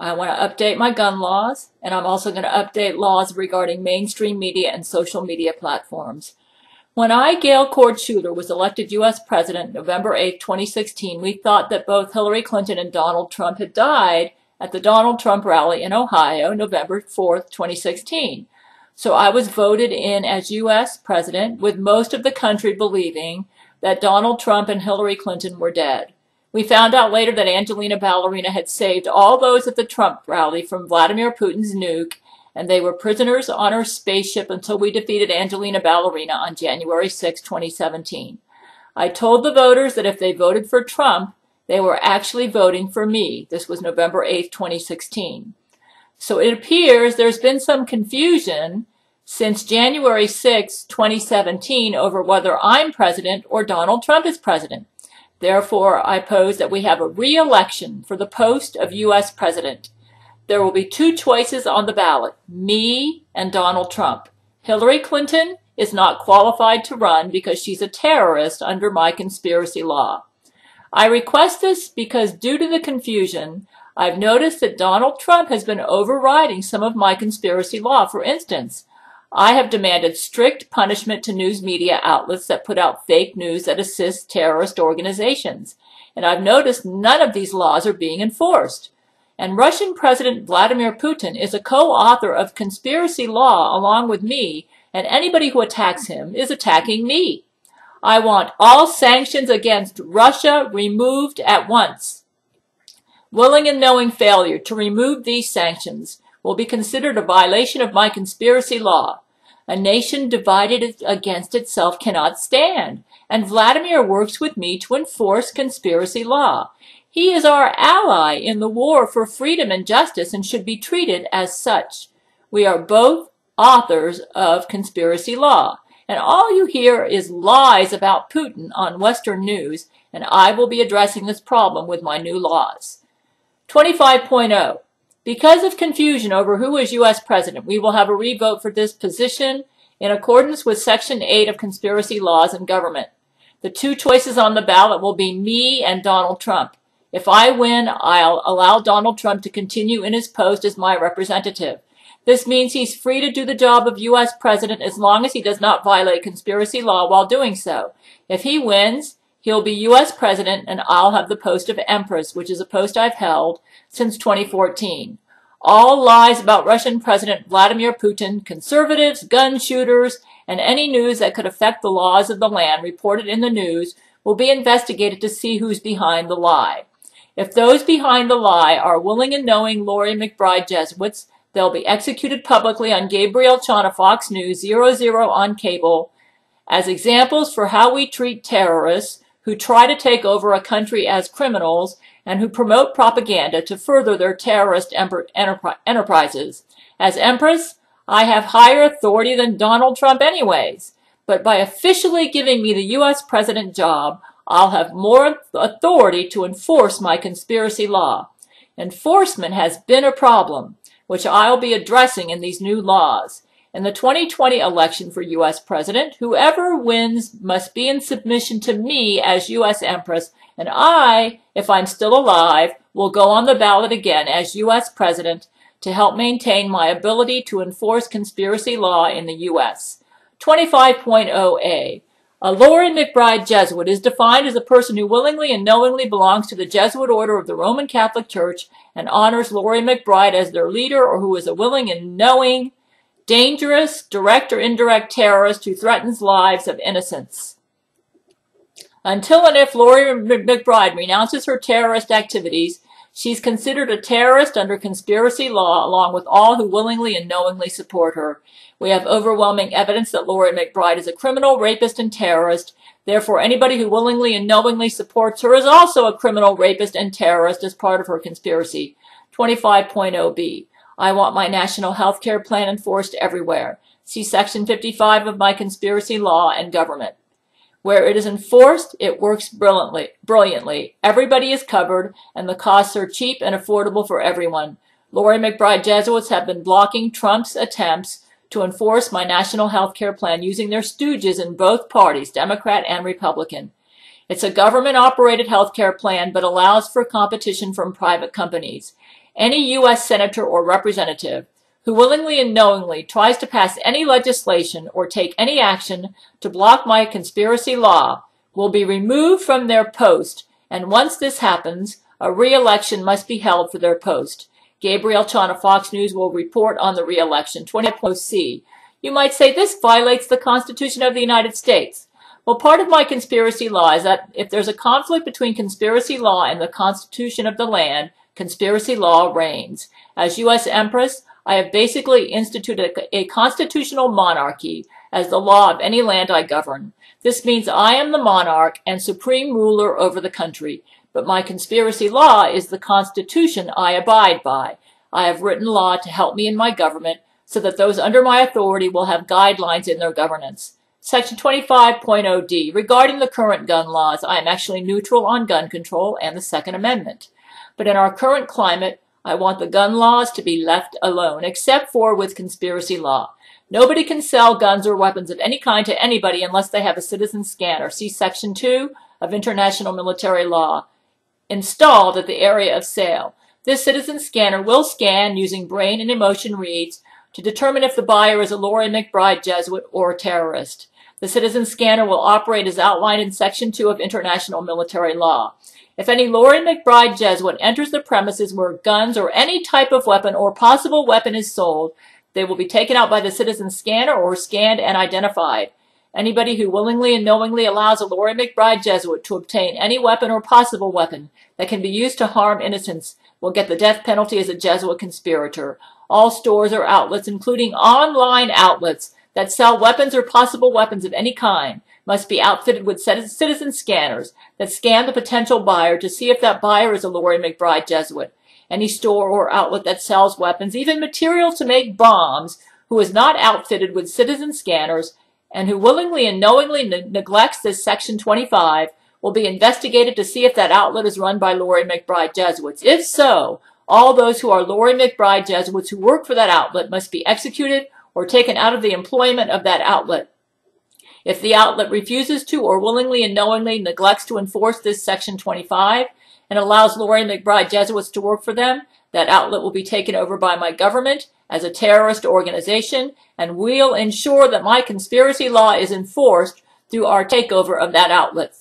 I want to update my gun laws, and I'm also going to update laws regarding mainstream media and social media platforms. When I, Gail Chord Schuler, was elected U.S. President November 8, 2016, we thought that both Hillary Clinton and Donald Trump had died at the Donald Trump rally in Ohio, November 4, 2016. So I was voted in as U.S. President, with most of the country believing that Donald Trump and Hillary Clinton were dead. We found out later that Angelina Ballerina had saved all those at the Trump rally from Vladimir Putin's nuke, and they were prisoners on her spaceship until we defeated Angelina Ballerina on January 6, 2017. I told the voters that if they voted for Trump, they were actually voting for me. This was November 8, 2016. So it appears there's been some confusion since January 6, 2017 over whether I'm president or Donald Trump is president. Therefore, I pose that we have a re-election for the post of U.S. President. There will be two choices on the ballot, me and Donald Trump. Hillary Clinton is not qualified to run because she's a terrorist under my conspiracy law. I request this because due to the confusion, I've noticed that Donald Trump has been overriding some of my conspiracy law. For instance, I have demanded strict punishment to news media outlets that put out fake news that assists terrorist organizations. And I've noticed none of these laws are being enforced. And Russian President Vladimir Putin is a co-author of conspiracy law along with me, and anybody who attacks him is attacking me. I want all sanctions against Russia removed at once. Willing and knowing failure to remove these sanctions will be considered a violation of my conspiracy law. A nation divided against itself cannot stand, and Vladimir works with me to enforce conspiracy law. He is our ally in the war for freedom and justice and should be treated as such. We are both authors of conspiracy law, and all you hear is lies about Putin on Western news, and I will be addressing this problem with my new laws. 25.0. Because of confusion over who is U.S. President, we will have a revote for this position in accordance with Section 8 of Conspiracy Laws and Government. The two choices on the ballot will be me and Donald Trump. If I win, I'll allow Donald Trump to continue in his post as my representative. This means he's free to do the job of U.S. President as long as he does not violate conspiracy law while doing so. If he wins, he'll be U.S. President, and I'll have the post of Empress, which is a post I've held since 2014. All lies about Russian President Vladimir Putin, conservatives, gun shooters, and any news that could affect the laws of the land reported in the news will be investigated to see who's behind the lie. If those behind the lie are willing and knowing Lori McBride Jesuits, they'll be executed publicly on Gabriel Chana Fox News 00 on cable as examples for how we treat terrorists who try to take over a country as criminals and who promote propaganda to further their terrorist enterprises. As Empress, I have higher authority than Donald Trump anyways, but by officially giving me the U.S. President job, I'll have more authority to enforce my conspiracy law. Enforcement has been a problem, which I'll be addressing in these new laws. In the 2020 election for U.S. President, whoever wins must be in submission to me as U.S. Empress, and I, if I'm still alive, will go on the ballot again as U.S. President to help maintain my ability to enforce conspiracy law in the U.S. 25.0a. A Lori McBride Jesuit is defined as a person who willingly and knowingly belongs to the Jesuit order of the Roman Catholic Church and honors Lori McBride as their leader, or who is a willing and knowing, dangerous, direct or indirect terrorist who threatens lives of innocents. Until and if Lori McBride renounces her terrorist activities, she's considered a terrorist under conspiracy law, along with all who willingly and knowingly support her. We have overwhelming evidence that Lori McBride is a criminal, rapist, and terrorist. Therefore, anybody who willingly and knowingly supports her is also a criminal, rapist, and terrorist as part of her conspiracy. 25.0b. I want my national health care plan enforced everywhere. See Section 55 of my conspiracy law and government. Where it is enforced, it works brilliantly. Everybody is covered, and the costs are cheap and affordable for everyone. Lori McBride Jesuits have been blocking Trump's attempts to enforce my national health care plan using their stooges in both parties, Democrat and Republican. It's a government-operated health care plan, but allows for competition from private companies. Any U.S. senator or representative who willingly and knowingly tries to pass any legislation or take any action to block my conspiracy law will be removed from their post, and once this happens, a re-election must be held for their post. Gabriel Chan of Fox News will report on the re-election. 20.C. You might say this violates the Constitution of the United States. Well, part of my conspiracy law is that if there's a conflict between conspiracy law and the Constitution of the land, conspiracy law reigns. As U.S. Empress, I have basically instituted a constitutional monarchy as the law of any land I govern. This means I am the monarch and supreme ruler over the country, but my conspiracy law is the Constitution I abide by. I have written law to help me in my government so that those under my authority will have guidelines in their governance. Section 25.0d. Regarding the current gun laws, I am actually neutral on gun control and the Second Amendment. But in our current climate, I want the gun laws to be left alone, except for with conspiracy law. Nobody can sell guns or weapons of any kind to anybody unless they have a citizen scanner. See Section 2 of International Military Law, installed at the area of sale. This citizen scanner will scan using brain and emotion reads to determine if the buyer is a Laurie McBride Jesuit or a terrorist. The citizen scanner will operate as outlined in Section 2 of International Military Law. If any Laurie McBride Jesuit enters the premises where guns or any type of weapon or possible weapon is sold, they will be taken out by the citizen scanner or scanned and identified. Anybody who willingly and knowingly allows a Laurie McBride Jesuit to obtain any weapon or possible weapon that can be used to harm innocents will get the death penalty as a Jesuit conspirator. All stores or outlets, including online outlets that sell weapons or possible weapons of any kind, must be outfitted with citizen scanners that scan the potential buyer to see if that buyer is a Laurie McBride Jesuit. Any store or outlet that sells weapons, even material to make bombs, who is not outfitted with citizen scanners and who willingly and knowingly neglects this Section 25 will be investigated to see if that outlet is run by Laurie McBride Jesuits. If so, all those who are Laurie McBride Jesuits who work for that outlet must be executed or taken out of the employment of that outlet. If the outlet refuses to or willingly and knowingly neglects to enforce this Section 25 and allows Laurie McBride Jesuits to work for them, that outlet will be taken over by my government as a terrorist organization, and we'll ensure that my conspiracy law is enforced through our takeover of that outlet.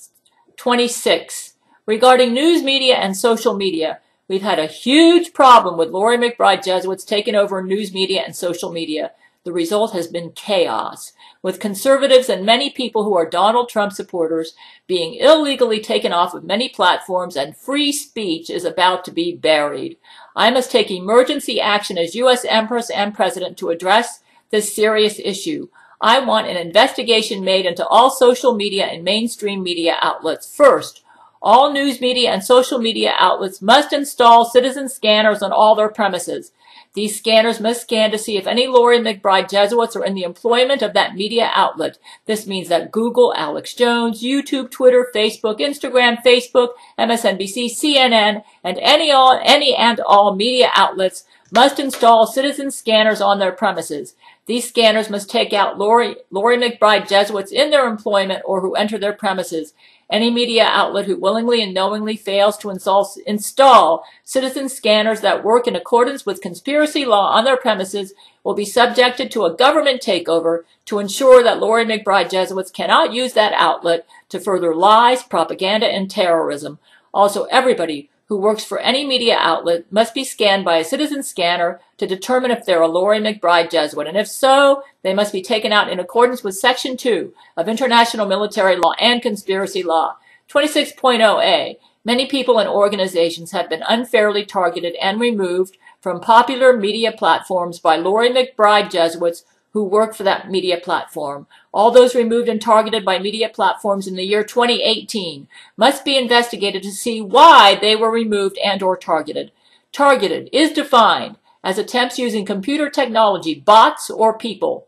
26. Regarding news media and social media, we've had a huge problem with Laurie McBride Jesuits taking over news media and social media. The result has been chaos, with conservatives and many people who are Donald Trump supporters being illegally taken off of many platforms, and free speech is about to be buried. I must take emergency action as U.S. Empress and President to address this serious issue. I want an investigation made into all social media and mainstream media outlets. First, all news media and social media outlets must install citizen scanners on all their premises. These scanners must scan to see if any Laurie McBride Jesuits are in the employment of that media outlet. This means that Google, Alex Jones, YouTube, Twitter, Facebook, Instagram, MSNBC, CNN, and any and all media outlets must install citizen scanners on their premises. These scanners must take out Laurie McBride Jesuits in their employment or who enter their premises. Any media outlet who willingly and knowingly fails to install citizen scanners that work in accordance with conspiracy law on their premises will be subjected to a government takeover to ensure that Laurie McBride Jesuits cannot use that outlet to further lies, propaganda, and terrorism. Also, everybody who works for any media outlet must be scanned by a citizen scanner to determine if they're a Laurie McBride Jesuit, and if so, they must be taken out in accordance with Section 2 of International Military Law and Conspiracy Law. 26.0a. Many people and organizations have been unfairly targeted and removed from popular media platforms by Laurie McBride Jesuits who work for that media platform. All those removed and targeted by media platforms in the year 2018 must be investigated to see why they were removed and or targeted. Targeted is defined as attempts using computer technology, bots or people,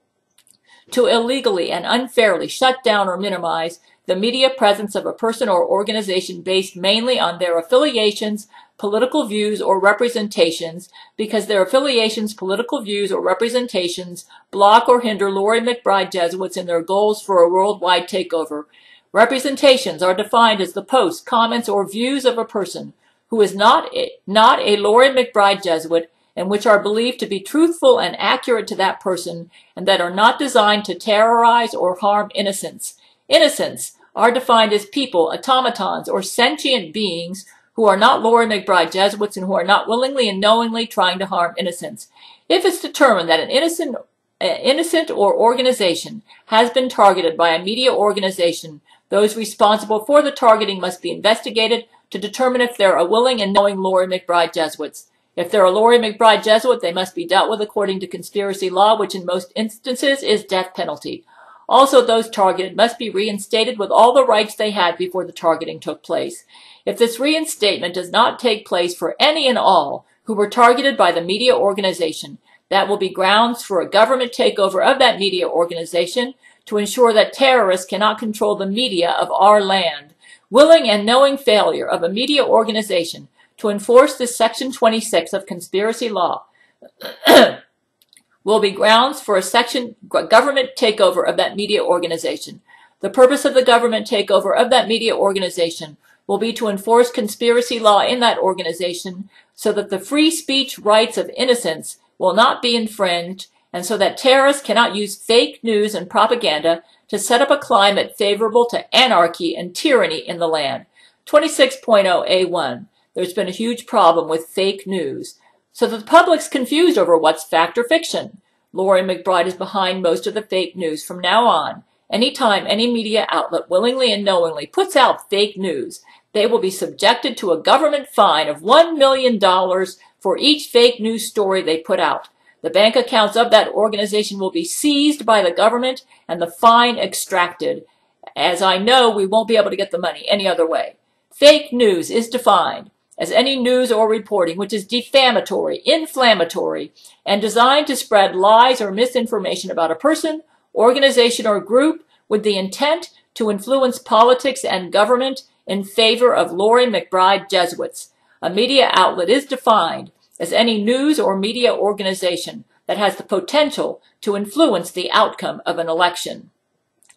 to illegally and unfairly shut down or minimize the media presence of a person or organization based mainly on their affiliations, political views, or representations, because their affiliations, political views, or representations block or hinder Laurie McBride Jesuits in their goals for a worldwide takeover. Representations are defined as the posts, comments, or views of a person who is not a Laurie McBride Jesuit and which are believed to be truthful and accurate to that person and that are not designed to terrorize or harm innocents. Innocents are defined as people, automatons, or sentient beings who are not Laurie McBride Jesuits and who are not willingly and knowingly trying to harm innocents. If it's determined that an innocent or organization has been targeted by a media organization, those responsible for the targeting must be investigated to determine if they're a willing and knowing Laurie McBride Jesuits. If they're a Laurie McBride Jesuit, they must be dealt with according to conspiracy law, which in most instances is death penalty. Also, those targeted must be reinstated with all the rights they had before the targeting took place. If this reinstatement does not take place for any and all who were targeted by the media organization, that will be grounds for a government takeover of that media organization to ensure that terrorists cannot control the media of our land. Willing and knowing failure of a media organization to enforce this Section 26 of conspiracy law will be grounds for a government takeover of that media organization. The purpose of the government takeover of that media organization will be to enforce conspiracy law in that organization so that the free speech rights of innocents will not be infringed and so that terrorists cannot use fake news and propaganda to set up a climate favorable to anarchy and tyranny in the land. 26.0A1. There's been a huge problem with fake news, so that the public's confused over what's fact or fiction. Laurie McBride is behind most of the fake news from now on. Anytime any media outlet willingly and knowingly puts out fake news, they will be subjected to a government fine of $1 million for each fake news story they put out. The bank accounts of that organization will be seized by the government and the fine extracted. As I know, we won't be able to get the money any other way. Fake news is defined as any news or reporting which is defamatory, inflammatory, and designed to spread lies or misinformation about a person, organization, or group with the intent to influence politics and government in favor of Laurie McBride Jesuits. A media outlet is defined as any news or media organization that has the potential to influence the outcome of an election.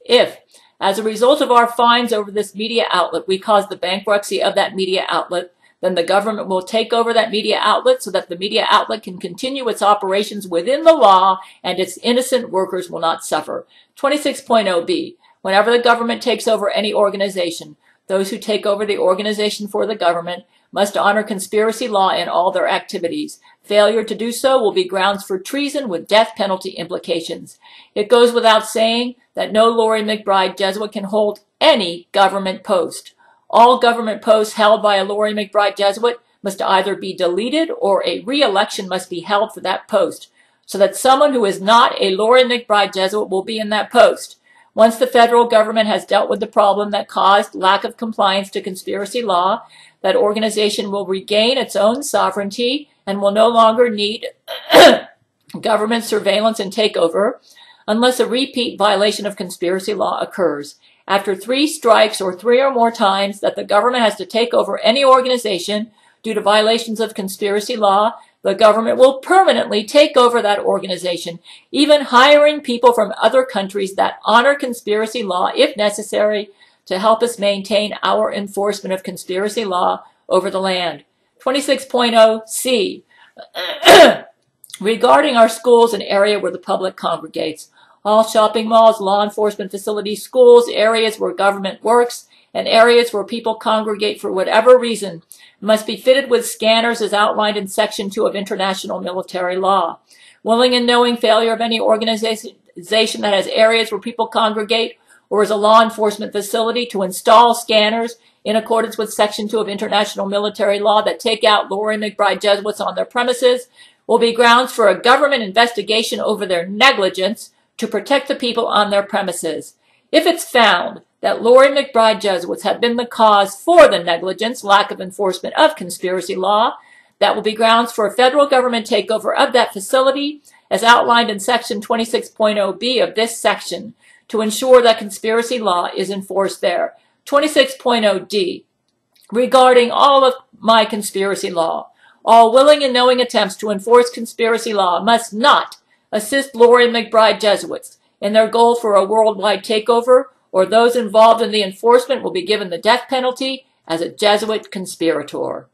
If, as a result of our fines over this media outlet, we cause the bankruptcy of that media outlet, then the government will take over that media outlet so that the media outlet can continue its operations within the law and its innocent workers will not suffer. 26.0b. Whenever the government takes over any organization, those who take over the organization for the government must honor conspiracy law in all their activities. Failure to do so will be grounds for treason with death penalty implications. It goes without saying that no Laurie McBride Jesuit can hold any government post. All government posts held by a Laurie McBride Jesuit must either be deleted or a re-election must be held for that post, so that someone who is not a Laurie McBride Jesuit will be in that post. Once the federal government has dealt with the problem that caused lack of compliance to conspiracy law, that organization will regain its own sovereignty and will no longer need government surveillance and takeover unless a repeat violation of conspiracy law occurs. After 3 strikes or 3 or more times that the government has to take over any organization due to violations of conspiracy law, the government will permanently take over that organization, even hiring people from other countries that honor conspiracy law if necessary to help us maintain our enforcement of conspiracy law over the land. 26.0c. Regarding our schools, an area where the public congregates. All shopping malls, law enforcement facilities, schools, areas where government works, and areas where people congregate for whatever reason must be fitted with scanners as outlined in Section 2 of International Military Law. Willing and knowing failure of any organization that has areas where people congregate or is a law enforcement facility to install scanners in accordance with Section 2 of International Military Law that take out Laurie McBride Jesuits on their premises will be grounds for a government investigation over their negligence to protect the people on their premises. If it's found that Laurie McBride Jesuits have been the cause for the negligence, lack of enforcement of conspiracy law, that will be grounds for a federal government takeover of that facility as outlined in Section 26.0b of this section to ensure that conspiracy law is enforced there. 26.0d. Regarding all of my conspiracy law, all willing and knowing attempts to enforce conspiracy law must not assist Laurie McBride Jesuits in their goal for a worldwide takeover, or those involved in the enforcement will be given the death penalty as a Jesuit conspirator.